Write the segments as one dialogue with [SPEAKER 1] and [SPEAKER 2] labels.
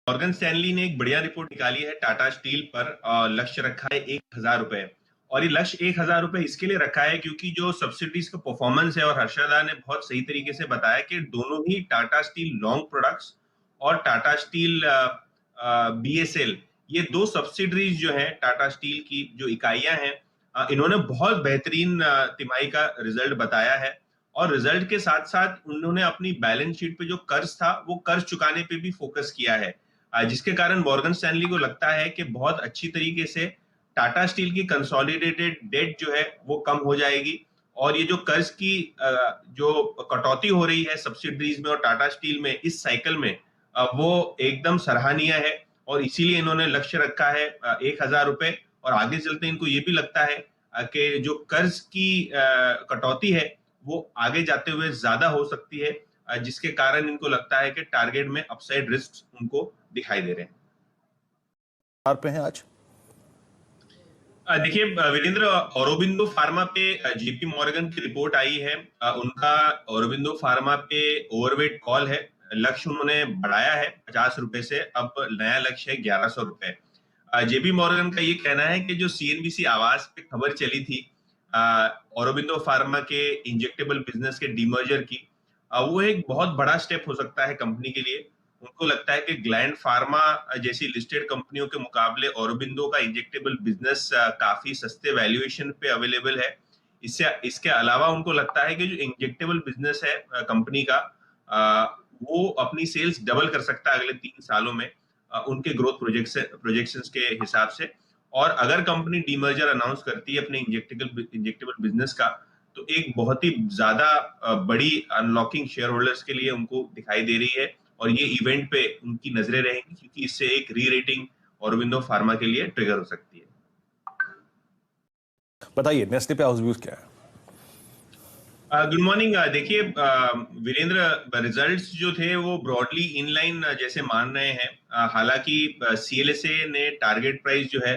[SPEAKER 1] Morgan Stanley ने एक बढ़िया रिपोर्ट निकाली है टाटा स्टील पर। लक्ष्य रखा है 1,000 रुपए। और ये लक्ष्य 1,000 रुपए इसके लिए रखा है क्योंकि जो सब्सिडीज का परफॉर्मेंस है, और हर्षदा ने बहुत सही तरीके से बताया कि दोनों ही टाटा स्टील लॉन्ग प्रोडक्ट्स और टाटा स्टील बीएसएल, ये दो सब्सिडरीज जो है टाटा स्टील की जो इकाइयां हैं, इन्होंने बहुत बेहतरीन तिमाही का रिजल्ट बताया है। और रिजल्ट के साथ साथ उन्होंने अपनी बैलेंस शीट पे जो कर्ज था वो कर्ज चुकाने पे भी फोकस किया है, जिसके कारण मॉर्गन स्टैनली को लगता है कि बहुत अच्छी तरीके से टाटा स्टील की कंसोलिडेटेड डेट जो है वो कम हो जाएगी। और ये जो कर्ज की जो कटौती हो रही है सब्सिडरीज में और टाटा स्टील में इस साइकिल में, वो एकदम सराहनीय है। और इसीलिए इन्होंने लक्ष्य रखा है 1,000 रुपए। और आगे चलते इनको ये भी लगता है कि जो कर्ज की कटौती है वो आगे जाते हुए ज्यादा हो सकती है, जिसके कारण इनको लगता है कि टारगेट में अपसाइड रिस्क उनको दिखाई दे रहे हैं।
[SPEAKER 2] पे हैं आज
[SPEAKER 1] देखिए वीरेंद्र, औरोबिंदो फार्मा पे जेपी मॉर्गन की रिपोर्ट आई है। उनका औरोबिंदो फार्मा पे ओवरवेट कॉल है। लक्ष्य उन्होंने बढ़ाया है 50 रुपए से, अब नया लक्ष्य है 1,100 रुपए। जेपी मॉर्गन का ये कहना है कि जो सीएनबीसी आवाज पे खबर चली थी औरोबिंदो फार्मा के इंजेक्टेबल बिजनेस के डीमर्जर की, वो एक बहुत बड़ा स्टेप हो सकता है कंपनी के लिए। उनको लगता है कि ग्लैंड फार्मा जैसी लिस्टेड कंपनियों के मुकाबले औरोबिंदो का इंजेक्टेबल बिजनेस काफी सस्ते वैल्यूएशन पे अवेलेबल है। इसके अलावा उनको लगता है कि जो इंजेक्टेबल बिजनेस है कंपनी का, वो अपनी सेल्स डबल कर सकता है अगले 3 सालों में, उनके ग्रोथ प्रोजेक्शंस के हिसाब से। और अगर कंपनी डीमर्जर अनाउंस करती है अपने इंजेक्टेबल बिजनेस का, तो एक बहुत ही ज्यादा बड़ी अनलॉकिंग शेयर होल्डर्स के लिए उनको दिखाई दे रही है। और ये इवेंट पे उनकी नजरें रहेंगी क्योंकि इससे एक री रेटिंग औरोबिंदो फार्मा के लिए ट्रिगर हो सकती है।
[SPEAKER 2] बताइए नेस्ले पे हाउस व्यूज क्या है?
[SPEAKER 1] Good morning. देखिए वीरेंद्र, रिजल्ट्स जो थे वो ब्रॉडली इनलाइन जैसे मान रहे हैं। हालांकि सीएलएसए ने टारगेट प्राइस जो है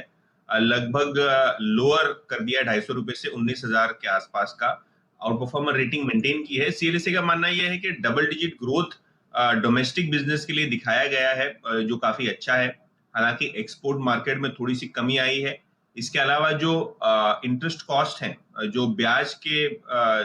[SPEAKER 1] लगभग लोअर कर दिया 250 रुपए से 19,000 के आसपास का। आउट परफॉर्मर रेटिंग मेंटेन की है। सीएलएसए का मानना यह है कि double digit growth domestic business के लिए दिखाया गया है, जो काफी अच्छा है। हालांकि एक्सपोर्ट मार्केट में थोड़ी सी कमी आई है। इसके अलावा जो इंटरेस्ट कॉस्ट है, जो ब्याज के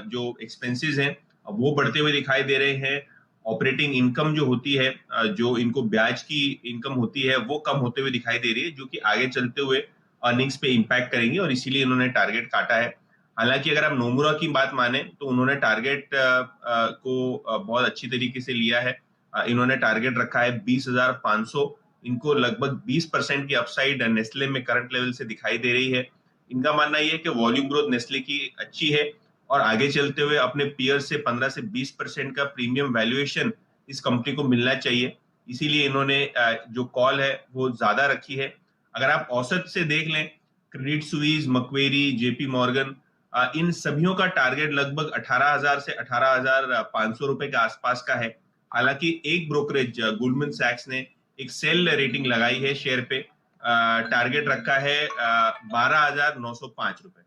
[SPEAKER 1] जो एक्सपेंसेस हैं, वो बढ़ते हुए दिखाई दे रहे हैं। ऑपरेटिंग इनकम जो होती है, जो इनको ब्याज की इनकम होती है, वो कम होते हुए दिखाई दे रही है, जो कि आगे चलते हुए अर्निंग्स पे इम्पैक्ट करेंगे। और इसीलिए इन्होंने टारगेट काटा है। हालांकि अगर आप नोमुरा की बात माने तो उन्होंने टारगेट को बहुत अच्छी तरीके से लिया है। इन्होंने टारगेट रखा है 20,500। इनको लगभग 20% की अपसाइड नेस्ले में करंट लेवल से दिखाई दे रही है। इनका मानना यह है कि वॉल्यूम ग्रोथ नेस्ले की अच्छी है और आगे चलते हुए अपने पीयर से 15 से 20% का प्रीमियम वैल्यूएशन इस कंपनी को मिलना चाहिए। इसीलिए इन्होंने जो कॉल है वो ज्यादा रखी है। अगर आप औसत से देख लें, क्रेडिट सुइस, मक्वेरी, जेपी मॉर्गन, इन सभियों का टारगेट लगभग 18,000 से 18,500 रुपए के आसपास का है। हालांकि एक ब्रोकरेज गोल्डमैन सैक्स ने एक सेल रेटिंग लगाई है शेयर पे, टारगेट रखा है 12,905 रुपए।